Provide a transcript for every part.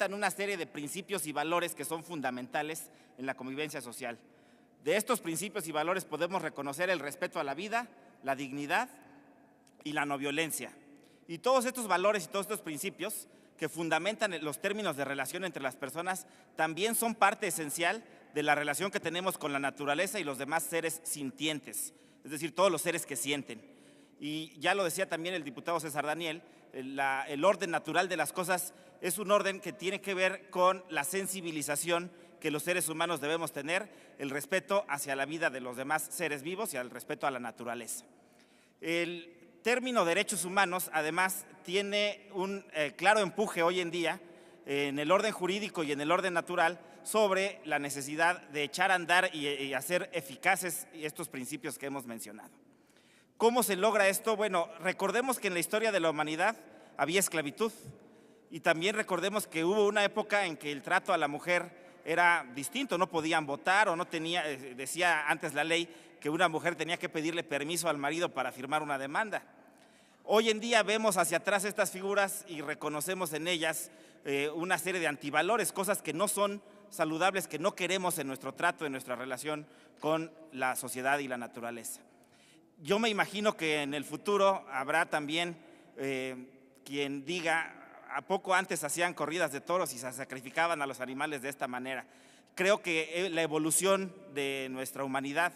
una serie de principios y valores que son fundamentales en la convivencia social. De estos principios y valores podemos reconocer el respeto a la vida, la dignidad y la no violencia. Y todos estos valores y todos estos principios que fundamentan los términos de relación entre las personas también son parte esencial de la relación que tenemos con la naturaleza y los demás seres sintientes, es decir, todos los seres que sienten. Y ya lo decía también el diputado César Daniel, el orden natural de las cosas es un orden que tiene que ver con la sensibilización que los seres humanos debemos tener, el respeto hacia la vida de los demás seres vivos y el respeto a la naturaleza. El término derechos humanos, además, tiene un claro empuje hoy en día en el orden jurídico y en el orden natural sobre la necesidad de echar a andar y hacer eficaces estos principios que hemos mencionado. ¿Cómo se logra esto? Bueno, recordemos que en la historia de la humanidad había esclavitud y también recordemos que hubo una época en que el trato a la mujer era distinto, no podían votar o no tenía, decía antes la ley que una mujer tenía que pedirle permiso al marido para firmar una demanda. Hoy en día vemos hacia atrás estas figuras y reconocemos en ellas una serie de antivalores, cosas que no son saludables, que no queremos en nuestro trato, en nuestra relación con la sociedad y la naturaleza. Yo me imagino que en el futuro habrá también quien diga, ¿a poco antes hacían corridas de toros y se sacrificaban a los animales de esta manera? Creo que la evolución de nuestra humanidad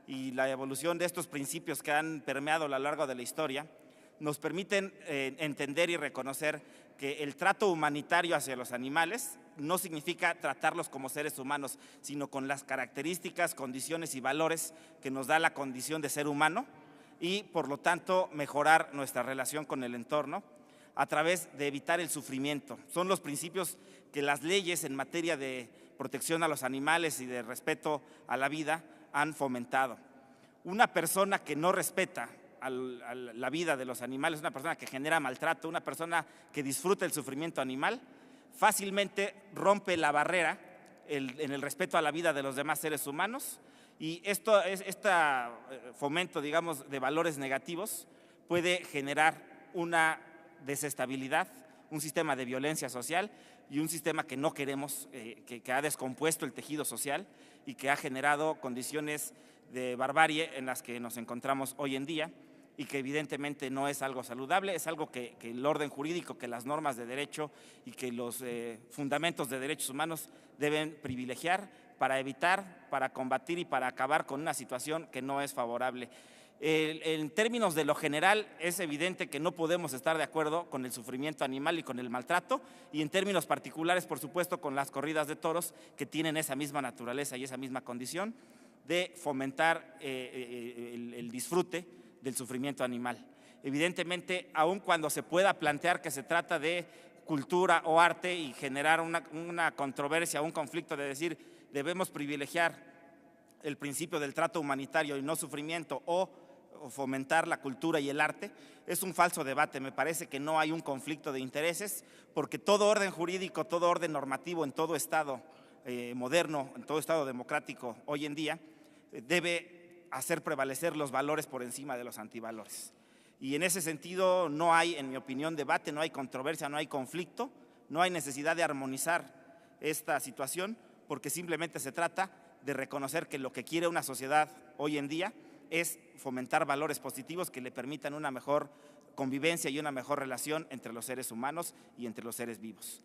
y la evolución de estos principios que han permeado a lo largo de la historia nos permiten entender y reconocer que el trato humanitario hacia los animales no significa tratarlos como seres humanos, sino con las características, condiciones y valores que nos da la condición de ser humano y, por lo tanto, mejorar nuestra relación con el entorno a través de evitar el sufrimiento. Son los principios que las leyes en materia de protección a los animales y de respeto a la vida han fomentado. Una persona que no respeta a la vida de los animales, una persona que genera maltrato, una persona que disfruta el sufrimiento animal, fácilmente rompe la barrera en el respeto a la vida de los demás seres humanos y este fomento, digamos, de valores negativos puede generar una desestabilidad, un sistema de violencia social y un sistema que no queremos, que ha descompuesto el tejido social y que ha generado condiciones de barbarie en las que nos encontramos hoy en día y que evidentemente no es algo saludable, es algo que el orden jurídico, que las normas de derecho y que los fundamentos de derechos humanos deben privilegiar para evitar, para combatir y para acabar con una situación que no es favorable. En términos de lo general, es evidente que no podemos estar de acuerdo con el sufrimiento animal y con el maltrato, y en términos particulares, por supuesto, con las corridas de toros que tienen esa misma naturaleza y esa misma condición de fomentar el disfrute del sufrimiento animal. Evidentemente, aun cuando se pueda plantear que se trata de cultura o arte y generar una controversia, un conflicto de decir debemos privilegiar el principio del trato humanitario y no sufrimiento o fomentar la cultura y el arte, es un falso debate. Me parece que no hay un conflicto de intereses porque todo orden jurídico, todo orden normativo en todo Estado moderno, en todo Estado democrático hoy en día, debe hacer prevalecer los valores por encima de los antivalores. Y en ese sentido no hay, en mi opinión, debate, no hay controversia, no hay conflicto, no hay necesidad de armonizar esta situación porque simplemente se trata de reconocer que lo que quiere una sociedad hoy en día es fomentar valores positivos que le permitan una mejor convivencia y una mejor relación entre los seres humanos y entre los seres vivos.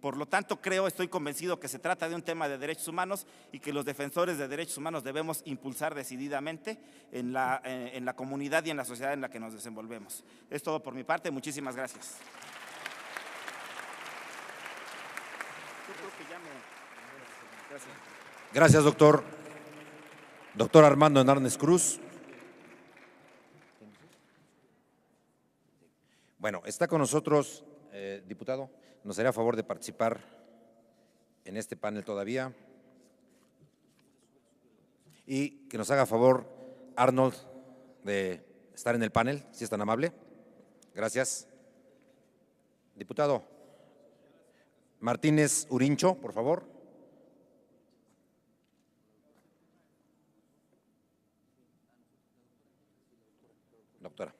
Por lo tanto, estoy convencido que se trata de un tema de derechos humanos y que los defensores de derechos humanos debemos impulsar decididamente en la comunidad y en la sociedad en la que nos desenvolvemos. Es todo por mi parte. Muchísimas gracias. Gracias, doctor. Doctor Armando Hernández Cruz. Bueno, está con nosotros, diputado, nos haría favor de participar en este panel todavía y que nos haga favor Arnold de estar en el panel, si es tan amable. Gracias. Diputado Martínez Urincho, por favor. Doctora.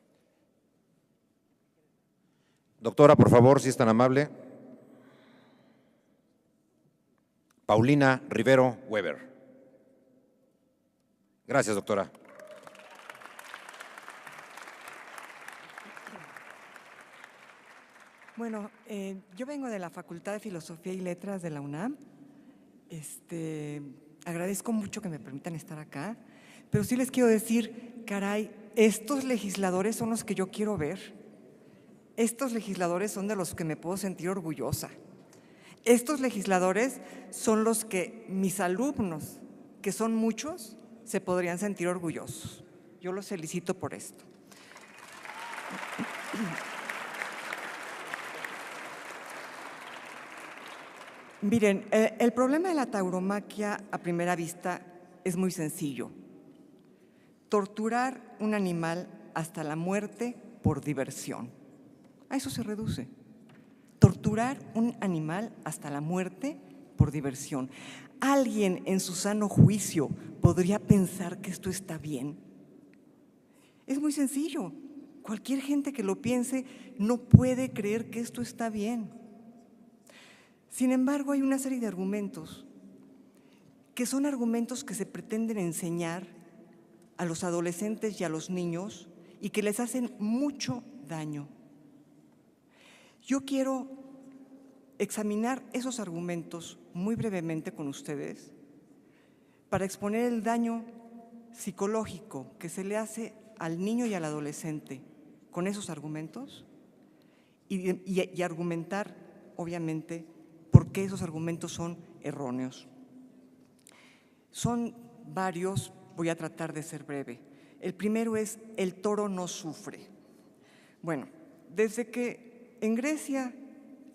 Doctora, por favor, si es tan amable. Paulina Rivero Weber. Gracias, doctora. Bueno, yo vengo de la Facultad de Filosofía y Letras de la UNAM. Agradezco mucho que me permitan estar acá, pero sí les quiero decir, caray, estos legisladores son los que yo quiero ver. Estos legisladores son de los que me puedo sentir orgullosa. Estos legisladores son los que mis alumnos, que son muchos, se podrían sentir orgullosos. Yo los felicito por esto. Miren, el problema de la tauromaquia a primera vista es muy sencillo. Torturar un animal hasta la muerte por diversión. A eso se reduce. Torturar un animal hasta la muerte por diversión. ¿Alguien en su sano juicio podría pensar que esto está bien? Es muy sencillo. Cualquier gente que lo piense no puede creer que esto está bien. Sin embargo, hay una serie de argumentos que son argumentos que se pretenden enseñar a los adolescentes y a los niños y que les hacen mucho daño. Yo quiero examinar esos argumentos muy brevemente con ustedes para exponer el daño psicológico que se le hace al niño y al adolescente con esos argumentos y argumentar, obviamente, por qué esos argumentos son erróneos. Son varios, voy a tratar de ser breve. El primero es: el toro no sufre. Bueno, desde que en Grecia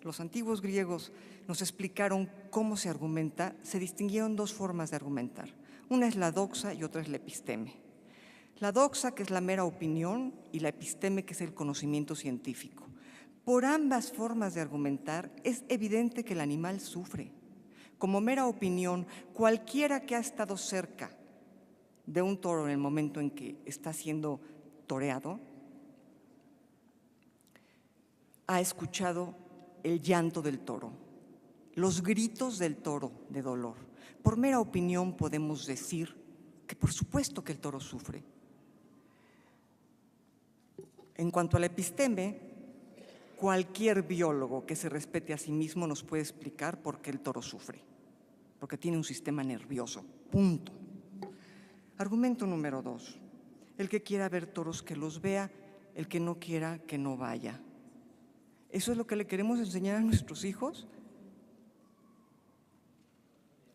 los antiguos griegos nos explicaron cómo se argumenta, se distinguieron dos formas de argumentar. Una es la doxa y otra es la episteme. La doxa, que es la mera opinión, y la episteme, que es el conocimiento científico. Por ambas formas de argumentar es evidente que el animal sufre. Como mera opinión, cualquiera que ha estado cerca de un toro en el momento en que está siendo toreado ha escuchado el llanto del toro, los gritos del toro de dolor. Por mera opinión podemos decir que por supuesto que el toro sufre. En cuanto a la episteme, cualquier biólogo que se respete a sí mismo nos puede explicar por qué el toro sufre, porque tiene un sistema nervioso, punto. Argumento número 2, el que quiera ver toros que los vea, el que no quiera que no vaya. ¿Eso es lo que le queremos enseñar a nuestros hijos?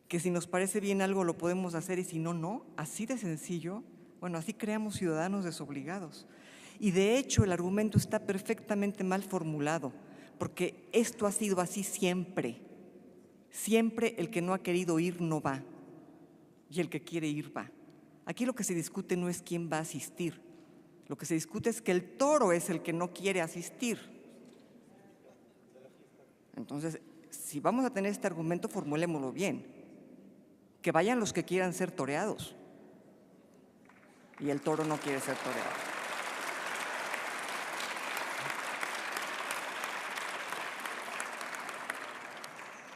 Que si nos parece bien algo lo podemos hacer y si no, no, así de sencillo. Bueno, así creamos ciudadanos desobligados. Y de hecho el argumento está perfectamente mal formulado, porque esto ha sido así siempre. Siempre el que no ha querido ir no va, y el que quiere ir va. Aquí lo que se discute no es quién va a asistir, lo que se discute es que el toro es el que no quiere asistir. Entonces, si vamos a tener este argumento, formulémoslo bien. Que vayan los que quieran ser toreados, y el toro no quiere ser toreado.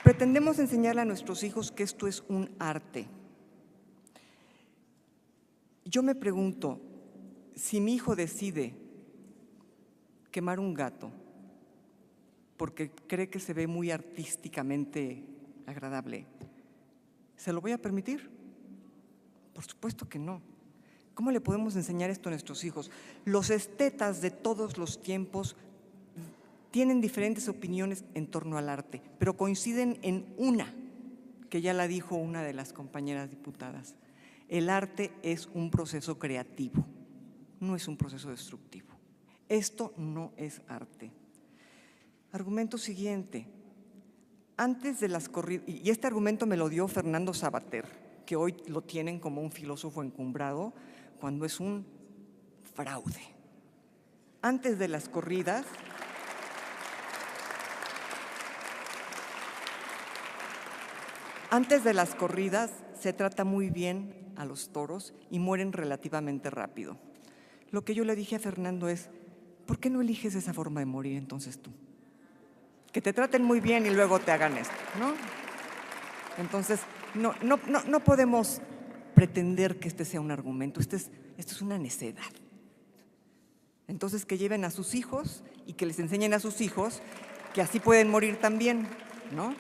Pretendemos enseñarle a nuestros hijos que esto es un arte. Yo me pregunto, si mi hijo decide quemar un gato porque cree que se ve muy artísticamente agradable, ¿se lo voy a permitir? Por supuesto que no. ¿Cómo le podemos enseñar esto a nuestros hijos? Los estetas de todos los tiempos tienen diferentes opiniones en torno al arte, pero coinciden en una, que ya la dijo una de las compañeras diputadas. El arte es un proceso creativo, no es un proceso destructivo. Esto no es arte. Argumento siguiente. Antes de las corridas, y este argumento me lo dio Fernando Savater, que hoy lo tienen como un filósofo encumbrado, cuando es un fraude. Antes de las corridas, se trata muy bien a los toros y mueren relativamente rápido. Lo que yo le dije a Fernando es: ¿por qué no eliges esa forma de morir entonces tú? Que te traten muy bien y luego te hagan esto, ¿no? Entonces, no podemos pretender que este sea un argumento, esto es una necedad. Entonces, que lleven a sus hijos y que les enseñen a sus hijos que así pueden morir también, ¿no?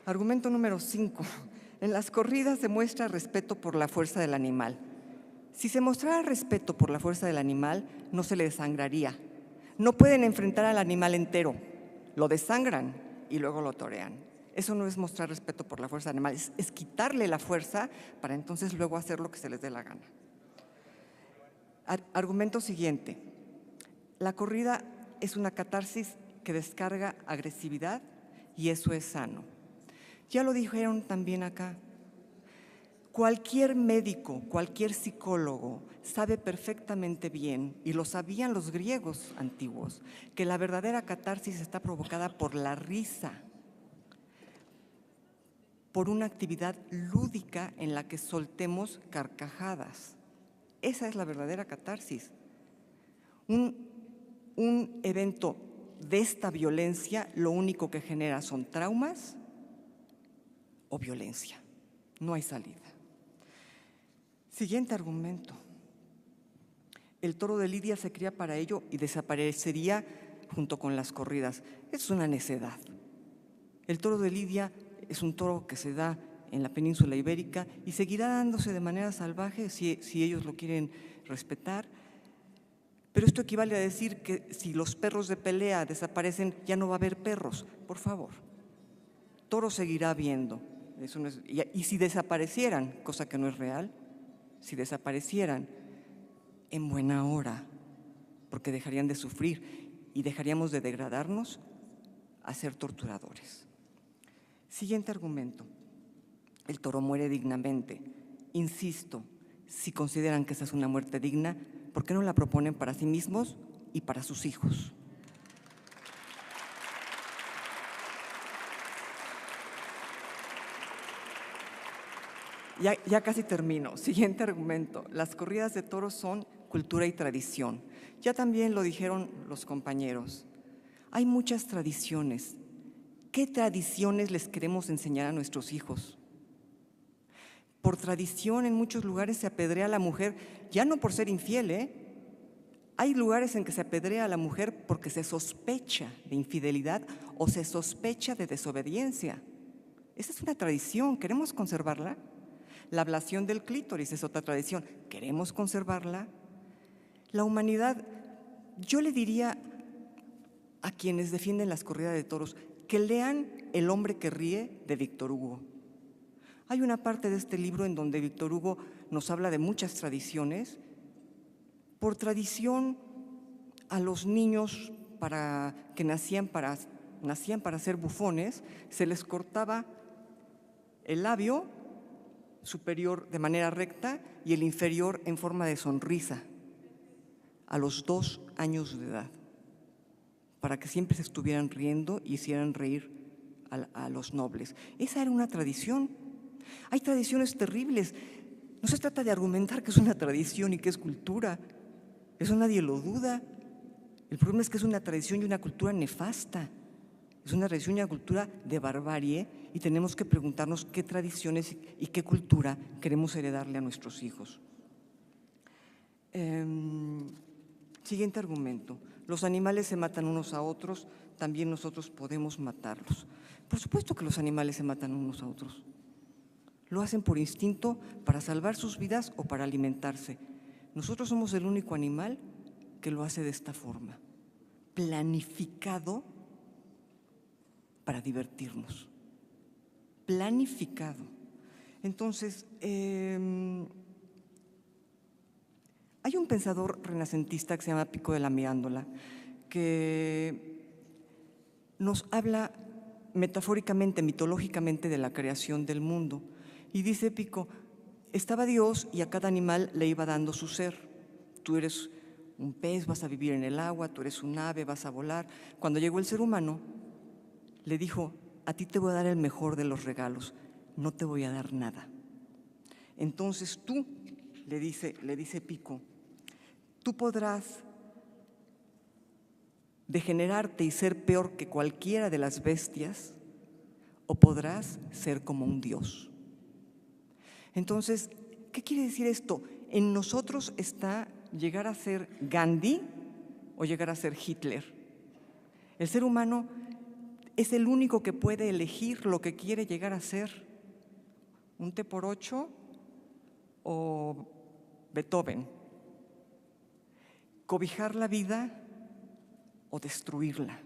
Argumento número 5. En las corridas se muestra respeto por la fuerza del animal. Si se mostrara respeto por la fuerza del animal, no se le desangraría. No pueden enfrentar al animal entero, lo desangran y luego lo torean. Eso no es mostrar respeto por la fuerza del animal, es quitarle la fuerza para entonces luego hacer lo que se les dé la gana. Argumento siguiente. La corrida es una catarsis que descarga agresividad y eso es sano. Ya lo dijeron también acá. Cualquier médico, cualquier psicólogo sabe perfectamente bien, y lo sabían los griegos antiguos, que la verdadera catarsis está provocada por la risa, por una actividad lúdica en la que soltemos carcajadas. Esa es la verdadera catarsis. Un evento de esta violencia lo único que genera son traumas o violencia. No hay salida. Siguiente argumento. El toro de Lidia se cría para ello y desaparecería junto con las corridas. Es una necedad. El toro de Lidia es un toro que se da en la península ibérica y seguirá dándose de manera salvaje si ellos lo quieren respetar. Pero esto equivale a decir que si los perros de pelea desaparecen, ya no va a haber perros. Por favor, toro seguirá habiendo. Eso no es, y si desaparecieran, cosa que no es real, si desaparecieran en buena hora, porque dejarían de sufrir y dejaríamos de degradarnos a ser torturadores. Siguiente argumento. El toro muere dignamente. Insisto, si consideran que esa es una muerte digna, ¿por qué no la proponen para sí mismos y para sus hijos? Ya casi termino. Siguiente argumento. Las corridas de toros son cultura y tradición. Ya también lo dijeron los compañeros. Hay muchas tradiciones. ¿Qué tradiciones les queremos enseñar a nuestros hijos? Por tradición, en muchos lugares se apedrea a la mujer, ya no por ser infiel, Hay lugares en que se apedrea a la mujer porque se sospecha de infidelidad o se sospecha de desobediencia. Esa es una tradición, ¿queremos conservarla? La ablación del clítoris es otra tradición, ¿queremos conservarla? La humanidad, yo le diría a quienes defienden las corridas de toros que lean El hombre que ríe de Víctor Hugo. Hay una parte de este libro en donde Víctor Hugo nos habla de muchas tradiciones. Por tradición, a los niños que nacían para ser bufones, se les cortaba el labio superior de manera recta y el inferior en forma de sonrisa a los 2 años de edad, para que siempre se estuvieran riendo y hicieran reír a los nobles. Esa era una tradición. Hay tradiciones terribles. No se trata de argumentar que es una tradición y que es cultura. Eso nadie lo duda. El problema es que es una tradición y una cultura nefasta. Es una tradición y una cultura de barbarie y tenemos que preguntarnos qué tradiciones y qué cultura queremos heredarle a nuestros hijos. Siguiente argumento. Los animales se matan unos a otros, también nosotros podemos matarlos. Por supuesto que los animales se matan unos a otros. Lo hacen por instinto, para salvar sus vidas o para alimentarse. Nosotros somos el único animal que lo hace de esta forma, planificado para divertirnos. Planificado. Entonces, hay un pensador renacentista que se llama Pico de la Mirandola que nos habla metafóricamente, mitológicamente de la creación del mundo. Y dice Pico, estaba Dios y a cada animal le iba dando su ser. Tú eres un pez, vas a vivir en el agua, tú eres un ave, vas a volar. Cuando llegó el ser humano, le dijo, a ti te voy a dar el mejor de los regalos, no te voy a dar nada. Entonces tú, le dice Pico, tú podrás degenerarte y ser peor que cualquiera de las bestias, o podrás ser como un dios. Entonces, ¿qué quiere decir esto? En nosotros está llegar a ser Gandhi o llegar a ser Hitler. El ser humano es el único que puede elegir lo que quiere llegar a ser, un T por 8 o Beethoven, cobijar la vida o destruirla,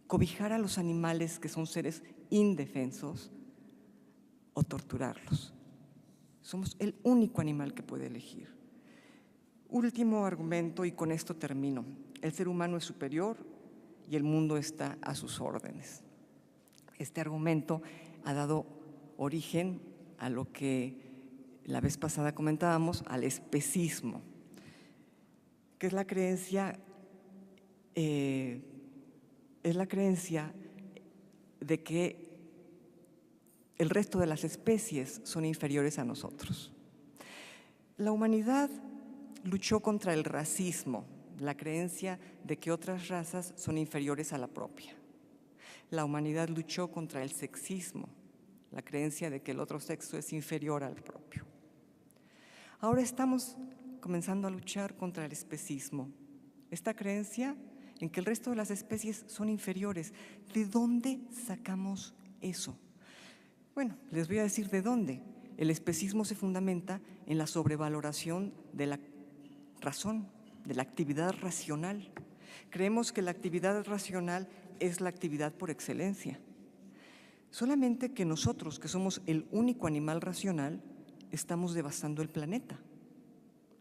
cobijar a los animales que son seres indefensos o torturarlos. Somos el único animal que puede elegir. Último argumento, y con esto termino. El ser humano es superior y el mundo está a sus órdenes. Este argumento ha dado origen a lo que la vez pasada comentábamos, al especismo, que es la creencia de que el resto de las especies son inferiores a nosotros. La humanidad luchó contra el racismo, la creencia de que otras razas son inferiores a la propia. La humanidad luchó contra el sexismo, la creencia de que el otro sexo es inferior al propio. Ahora estamos comenzando a luchar contra el especismo, esta creencia en que el resto de las especies son inferiores. ¿De dónde sacamos eso? Bueno, les voy a decir de dónde. El especismo se fundamenta en la sobrevaloración de la razón, de la actividad racional. Creemos que la actividad racional es la actividad por excelencia. Solamente que nosotros, que somos el único animal racional, estamos devastando el planeta.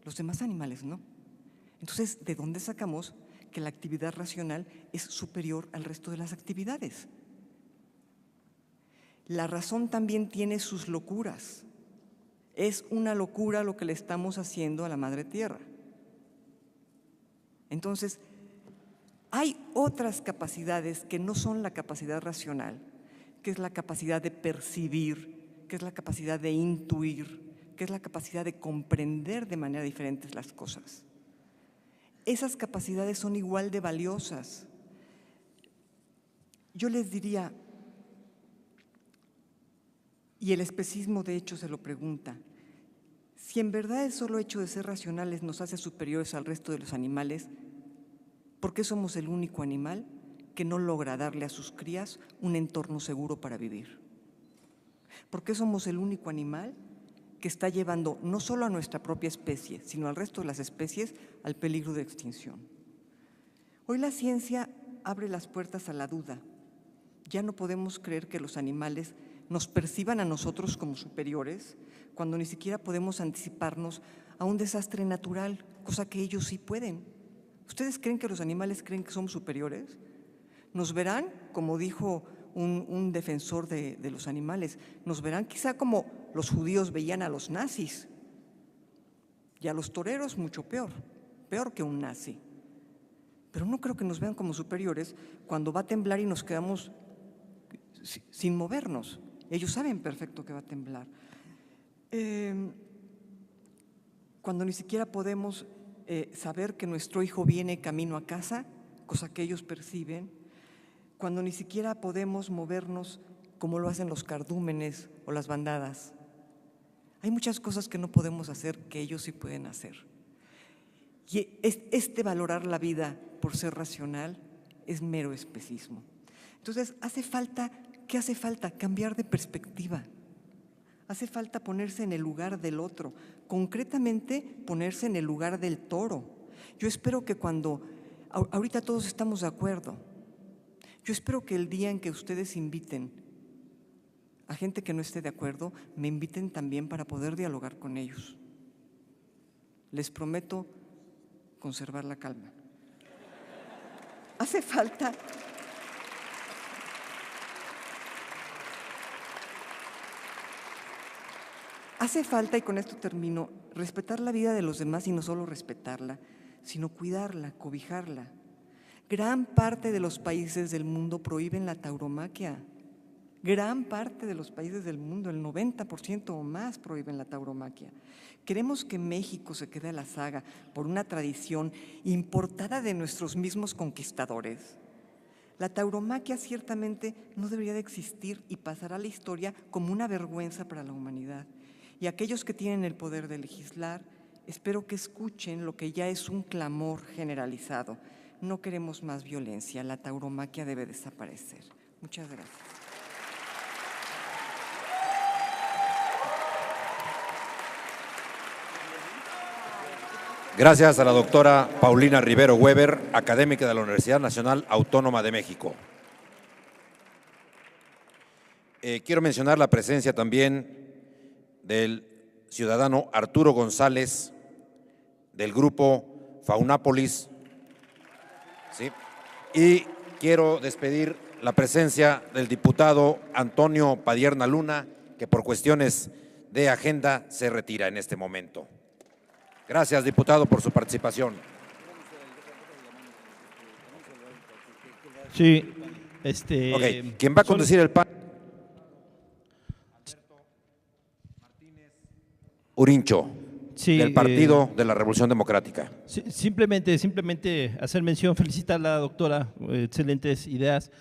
Los demás animales no. Entonces, ¿de dónde sacamos que la actividad racional es superior al resto de las actividades? La razón también tiene sus locuras. Es una locura lo que le estamos haciendo a la Madre Tierra. Entonces, hay otras capacidades que no son la capacidad racional, que es la capacidad de percibir, que es la capacidad de intuir, que es la capacidad de comprender de manera diferente las cosas. Esas capacidades son igual de valiosas. Yo les diría, y el especismo de hecho se lo pregunta, si en verdad el solo hecho de ser racionales nos hace superiores al resto de los animales, ¿por qué somos el único animal que no logra darle a sus crías un entorno seguro para vivir? ¿Por qué somos el único animal que está llevando no solo a nuestra propia especie, sino al resto de las especies al peligro de extinción? Hoy la ciencia abre las puertas a la duda. Ya no podemos creer que los animales nos perciban a nosotros como superiores cuando ni siquiera podemos anticiparnos a un desastre natural, cosa que ellos sí pueden. ¿Ustedes creen que los animales creen que somos superiores? Nos verán, como dijo un defensor de los animales, nos verán quizá como los judíos veían a los nazis, y a los toreros mucho peor que un nazi. Pero no creo que nos vean como superiores cuando va a temblar y nos quedamos sin movernos. Ellos saben perfecto que va a temblar. Cuando ni siquiera podemos saber que nuestro hijo viene camino a casa, cosa que ellos perciben, cuando ni siquiera podemos movernos como lo hacen los cardúmenes o las bandadas. Hay muchas cosas que no podemos hacer que ellos sí pueden hacer. Y este valorar la vida por ser racional es mero especismo. Entonces, ¿qué hace falta? Cambiar de perspectiva. Hace falta ponerse en el lugar del otro, concretamente ponerse en el lugar del toro. Yo espero que ahorita todos estamos de acuerdo, yo espero que el día en que ustedes inviten a gente que no esté de acuerdo, me inviten también para poder dialogar con ellos. Les prometo conservar la calma. Hace falta y con esto termino, respetar la vida de los demás y no solo respetarla, sino cuidarla, cobijarla. Gran parte de los países del mundo prohíben la tauromaquia. Gran parte de los países del mundo, el 90% o más, prohíben la tauromaquia. Queremos que México se quede a la saga por una tradición importada de nuestros mismos conquistadores. La tauromaquia ciertamente no debería de existir y pasará a la historia como una vergüenza para la humanidad. Y aquellos que tienen el poder de legislar, espero que escuchen lo que ya es un clamor generalizado. No queremos más violencia, la tauromaquia debe desaparecer. Muchas gracias. Gracias a la doctora Paulina Rivero Weber, académica de la Universidad Nacional Autónoma de México. Quiero mencionar la presencia también del ciudadano Arturo González, del grupo Faunápolis, ¿sí? Y quiero despedir la presencia del diputado Antonio Padierna Luna, que por cuestiones de agenda se retira en este momento. Gracias, diputado, por su participación. Sí, Ok, ¿quién va a conducir el panel? Urincho, sí, del Partido de la Revolución Democrática. simplemente hacer mención, felicitar a la doctora, excelentes ideas,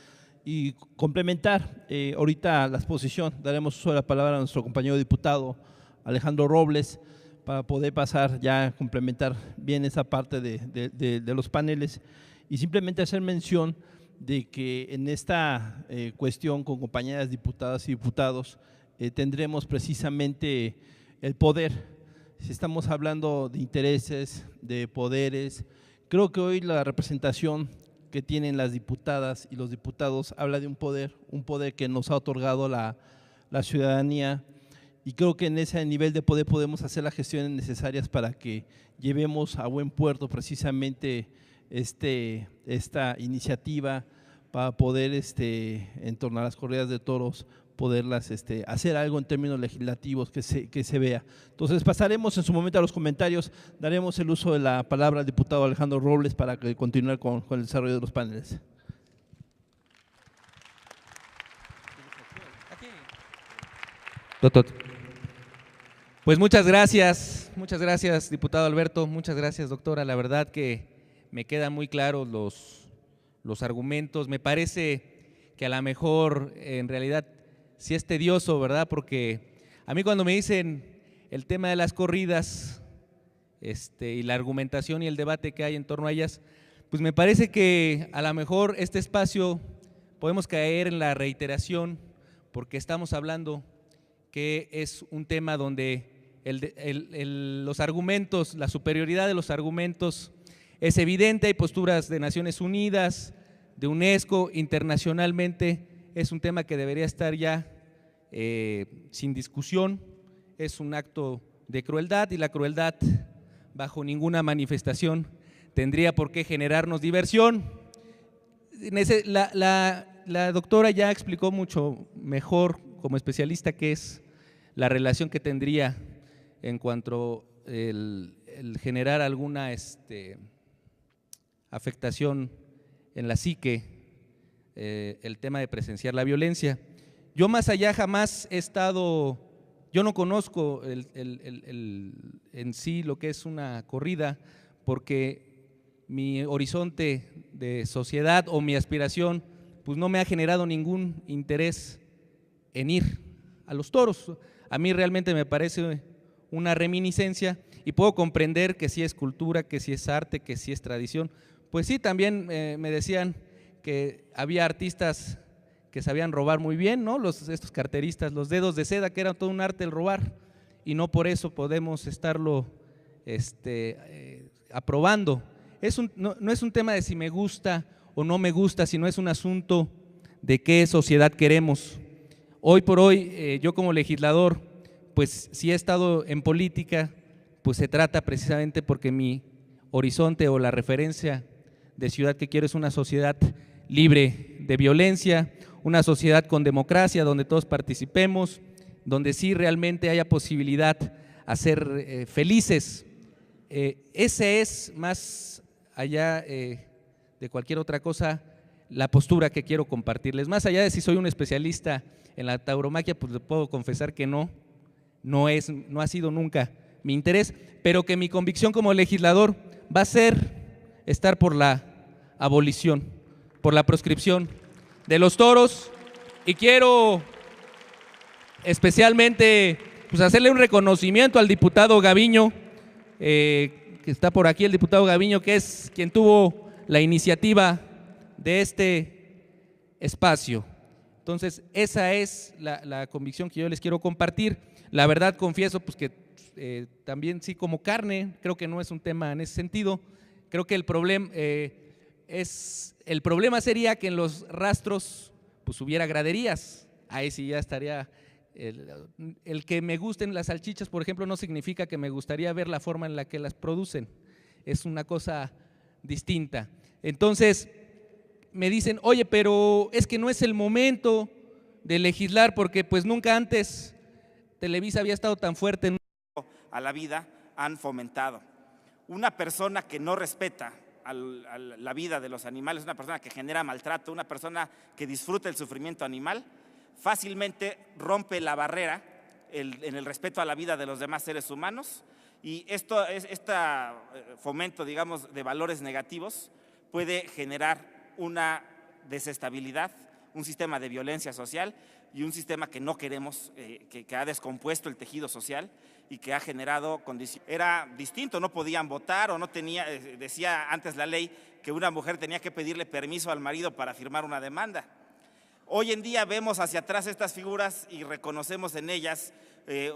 y complementar ahorita la exposición. Daremos uso de la palabra a nuestro compañero diputado Alejandro Robles para poder pasar ya a complementar bien esa parte de los paneles, y simplemente hacer mención de que en esta cuestión con compañeras diputadas y diputados tendremos precisamente el poder. Si estamos hablando de intereses, de poderes, creo que hoy la representación que tienen las diputadas y los diputados habla de un poder que nos ha otorgado la ciudadanía, y creo que en ese nivel de poder podemos hacer las gestiones necesarias para que llevemos a buen puerto precisamente esta iniciativa, para poder en torno a las corridas de toros poderlas hacer algo en términos legislativos que se vea. Entonces pasaremos en su momento a los comentarios, daremos el uso de la palabra al diputado Alejandro Robles para que continúe con el desarrollo de los paneles. Pues muchas gracias, diputado Alberto, muchas gracias, doctora. La verdad que me quedan muy claros los argumentos. Me parece que a lo mejor en realidad sí es tedioso, ¿verdad? Porque a mí cuando me dicen el tema de las corridas y la argumentación y el debate que hay en torno a ellas, pues me parece que a lo mejor este espacio podemos caer en la reiteración, porque estamos hablando que es un tema donde los argumentos, la superioridad de los argumentos es evidente. Hay posturas de Naciones Unidas, de UNESCO, internacionalmente. Es un tema que debería estar ya sin discusión. Es un acto de crueldad, y la crueldad bajo ninguna manifestación tendría por qué generarnos diversión. La doctora ya explicó mucho mejor como especialista qué es la relación que tendría en cuanto el generar alguna afectación en la psique, el tema de presenciar la violencia. Yo más allá jamás he estado, yo no conozco en sí lo que es una corrida, porque mi horizonte de sociedad o mi aspiración pues no me ha generado ningún interés en ir a los toros. A mí realmente me parece una reminiscencia, y puedo comprender que sí es cultura, que sí es arte, que sí es tradición. Pues sí, también me decían que había artistas que sabían robar muy bien, ¿no? Estos carteristas, los dedos de seda, que era todo un arte el robar, y no por eso podemos estarlo aprobando. No es un tema de si me gusta o no me gusta, sino es un asunto de qué sociedad queremos. Hoy por hoy, yo como legislador, pues si he estado en política, pues se trata precisamente porque mi horizonte o la referencia de ciudad que quiero es una sociedad libre de violencia, una sociedad con democracia, donde todos participemos, donde sí realmente haya posibilidad a ser felices. Ese es, más allá de cualquier otra cosa, la postura que quiero compartirles. Más allá de si soy un especialista en la tauromaquia, pues le puedo confesar que no ha sido nunca mi interés, pero que mi convicción como legislador va a ser estar por la abolición. por la proscripción de los toros. Y quiero especialmente pues, hacerle un reconocimiento al diputado Gaviño, que está por aquí, el diputado Gaviño, que es quien tuvo la iniciativa de este espacio. Entonces, esa es la convicción que yo les quiero compartir. La verdad, confieso pues, que también sí como carne, creo que no es un tema en ese sentido. Creo que el problema sería que en los rastros pues, hubiera graderías. Ahí sí ya estaría… El que me gusten las salchichas, por ejemplo, no significa que me gustaría ver la forma en la que las producen. Es una cosa distinta. Entonces, me dicen, oye, pero es que no es el momento de legislar porque pues nunca antes Televisa había estado tan fuerte a la vida han fomentado. Una persona que no respeta a la vida de los animales, una persona que genera maltrato, una persona que disfruta el sufrimiento animal, fácilmente rompe la barrera en el respeto a la vida de los demás seres humanos, y este fomento, digamos, de valores negativos puede generar una desestabilidad, un sistema de violencia social y un sistema que no queremos, que ha descompuesto el tejido social y que ha generado condiciones. Era distinto, no podían votar o no tenía, decía antes la ley que una mujer tenía que pedirle permiso al marido para firmar una demanda. Hoy en día vemos hacia atrás estas figuras y reconocemos en ellas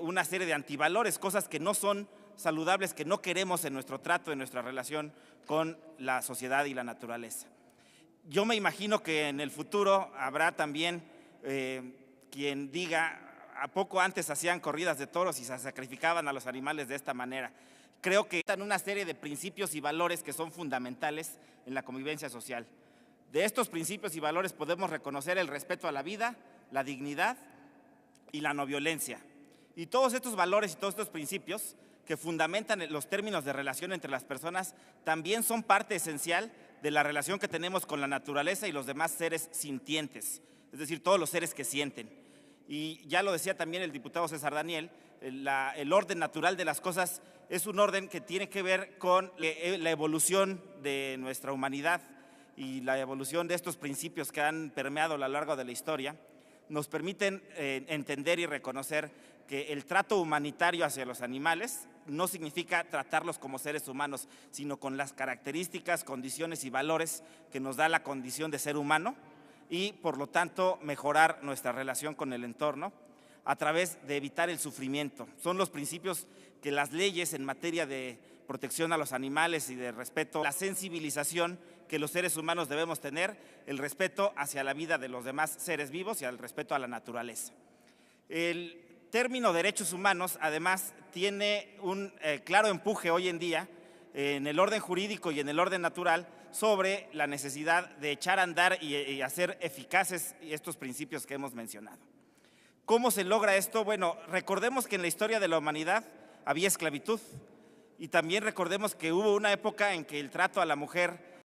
una serie de antivalores, cosas que no son saludables, que no queremos en nuestro trato, en nuestra relación con la sociedad y la naturaleza. Yo me imagino que en el futuro habrá también quien diga, ¿a poco antes hacían corridas de toros y se sacrificaban a los animales de esta manera? Creo que están una serie de principios y valores que son fundamentales en la convivencia social. De estos principios y valores podemos reconocer el respeto a la vida, la dignidad y la no violencia. Y todos estos valores y todos estos principios que fundamentan los términos de relación entre las personas también son parte esencial de la relación que tenemos con la naturaleza y los demás seres sintientes, es decir, todos los seres que sienten. Y ya lo decía también el diputado César Daniel, el orden natural de las cosas es un orden que tiene que ver con la evolución de nuestra humanidad, y la evolución de estos principios que han permeado a lo largo de la historia nos permiten entender y reconocer que el trato humanitario hacia los animales no significa tratarlos como seres humanos, sino con las características, condiciones y valores que nos da la condición de ser humano, y por lo tanto mejorar nuestra relación con el entorno a través de evitar el sufrimiento. Son los principios que las leyes en materia de protección a los animales y de respeto, la sensibilización que los seres humanos debemos tener, el respeto hacia la vida de los demás seres vivos y el respeto a la naturaleza. El término derechos humanos, además, tiene un claro empuje hoy en día en el orden jurídico y en el orden natural sobre la necesidad de echar a andar y hacer eficaces estos principios que hemos mencionado. ¿Cómo se logra esto? Bueno, recordemos que en la historia de la humanidad había esclavitud, y también recordemos que hubo una época en que el trato a la mujer